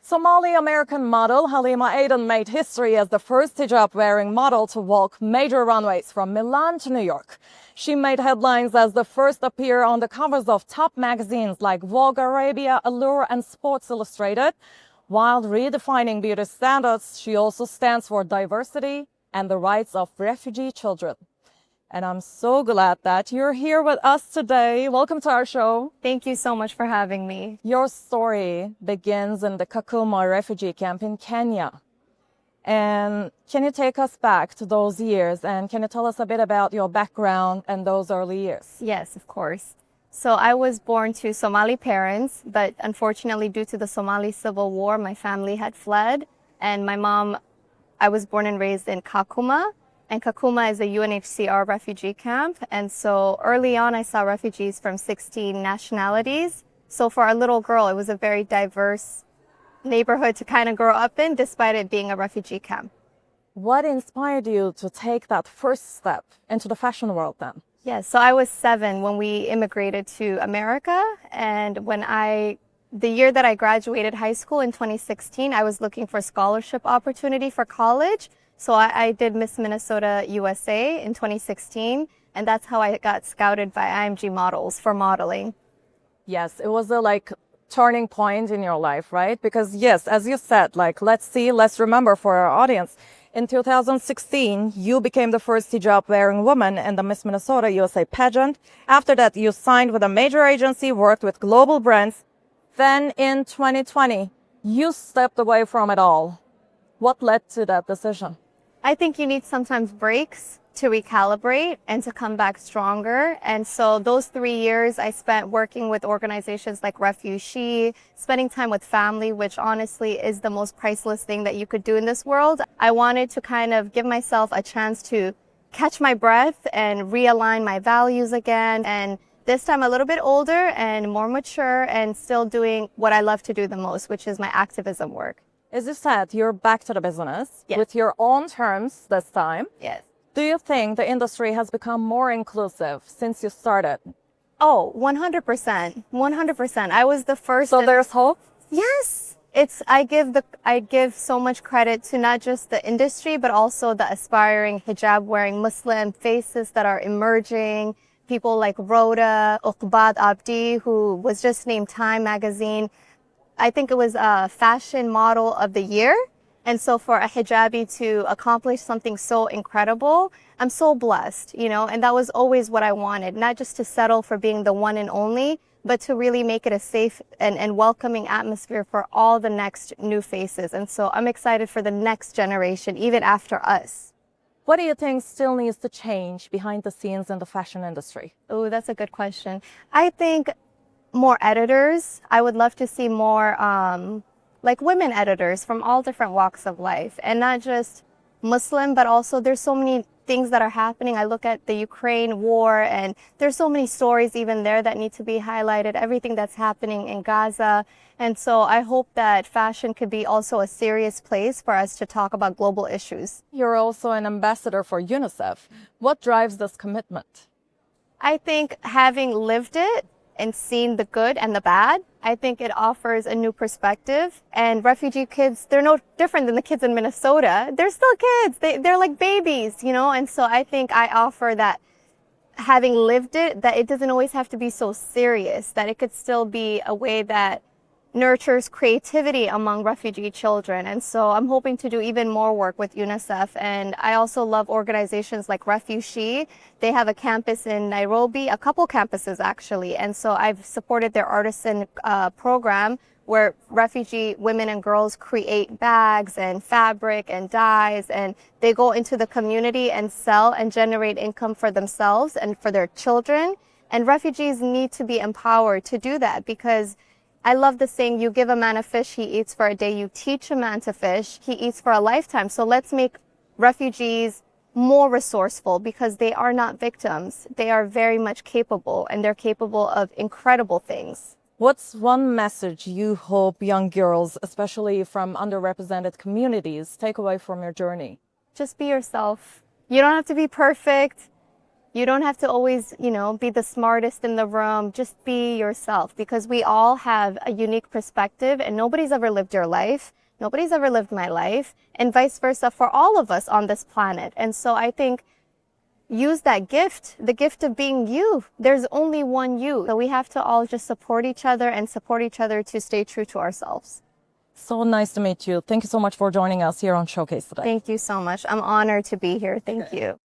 Somali-American model Halima Aden made history as the first hijab-wearing model to walk major runways from Milan to New York. She made headlines as the first to appear on the covers of top magazines like Vogue Arabia, Allure, and Sports Illustrated. While redefining beauty standards, she also stands for diversity and the rights of refugee children. And I'm so glad that you're here with us today. Welcome to our show. Thank you so much for having me. Your story begins in the Kakuma refugee camp in Kenya. And can you take us back to those years? And can you tell us a bit about your background and those early years? Yes, of course. So I was born to Somali parents, but unfortunately due to the Somali civil war, my family had fled. And my mom, I was born and raised in Kakuma. And Kakuma is a UNHCR refugee camp. And so early on, I saw refugees from 16 nationalities. So for a little girl, it was a very diverse neighborhood to kind of grow up in, despite it being a refugee camp. What inspired you to take that first step into the fashion world then? Yes, so I was 7 when we immigrated to America. And the year that I graduated high school in 2016, I was looking for scholarship opportunity for college. So I did Miss Minnesota USA in 2016, and that's how I got scouted by IMG Models for modeling. Yes, it was a turning point in your life, right? Because yes, as you said, let's remember for our audience, in 2016, you became the first hijab-wearing woman in the Miss Minnesota USA pageant. After that, you signed with a major agency, worked with global brands. Then in 2020, you stepped away from it all. What led to that decision? I think you need sometimes breaks to recalibrate and to come back stronger. And so those 3 years I spent working with organizations like Refugee, spending time with family, which honestly is the most priceless thing that you could do in this world. I wanted to kind of give myself a chance to catch my breath and realign my values again. And this time a little bit older and more mature and still doing what I love to do the most, which is my activism work. As you said, you're back to the business Yes. with your own terms this time. Yes. Do you think the industry has become more inclusive since you started? Oh, 100%. 100%. I was the first. So there's hope? Yes. I give so much credit to not just the industry, but also the aspiring hijab-wearing Muslim faces that are emerging. People like Rhoda, Uqbad Abdi, who was just named Time magazine. I think it was a fashion model of the year. And so for a hijabi to accomplish something so incredible, I'm so blessed, and that was always what I wanted, not just to settle for being the one and only, but to really make it a safe and welcoming atmosphere for all the next new faces. And so I'm excited for the next generation, even after us. What do you think still needs to change behind the scenes in the fashion industry? Oh, that's a good question. I think more editors. I would love to see more women editors from all different walks of life, and not just Muslim, but also there's so many things that are happening. I look at the Ukraine war and there's so many stories even there that need to be highlighted, everything that's happening in Gaza. And so I hope that fashion could be also a serious place for us to talk about global issues. You're also an ambassador for UNICEF. What drives this commitment? I think having lived it and seen the good and the bad, I think it offers a new perspective. And refugee kids, they're no different than the kids in Minnesota. They're still kids. They're like babies, And so I think I offer that, having lived it, that it doesn't always have to be so serious, that it could still be a way that nurtures creativity among refugee children. And so I'm hoping to do even more work with UNICEF. And I also love organizations like Refugee. They have a campus in Nairobi, a couple campuses actually. And so I've supported their artisan program where refugee women and girls create bags and fabric and dyes, and they go into the community and sell and generate income for themselves and for their children. And refugees need to be empowered to do that, because I love the saying, you give a man a fish, he eats for a day. You teach a man to fish, he eats for a lifetime. So let's make refugees more resourceful, because they are not victims. They are very much capable, and they're capable of incredible things. What's one message you hope young girls, especially from underrepresented communities, take away from your journey? Just be yourself. You don't have to be perfect. You don't have to always, be the smartest in the room. Just be yourself, because we all have a unique perspective and nobody's ever lived your life. Nobody's ever lived my life, and vice versa for all of us on this planet. And so I think use that gift, the gift of being you. There's only one you. So we have to all just support each other and support each other to stay true to ourselves. So nice to meet you. Thank you so much for joining us here on Showcase today. Thank you so much. I'm honored to be here. Thank you.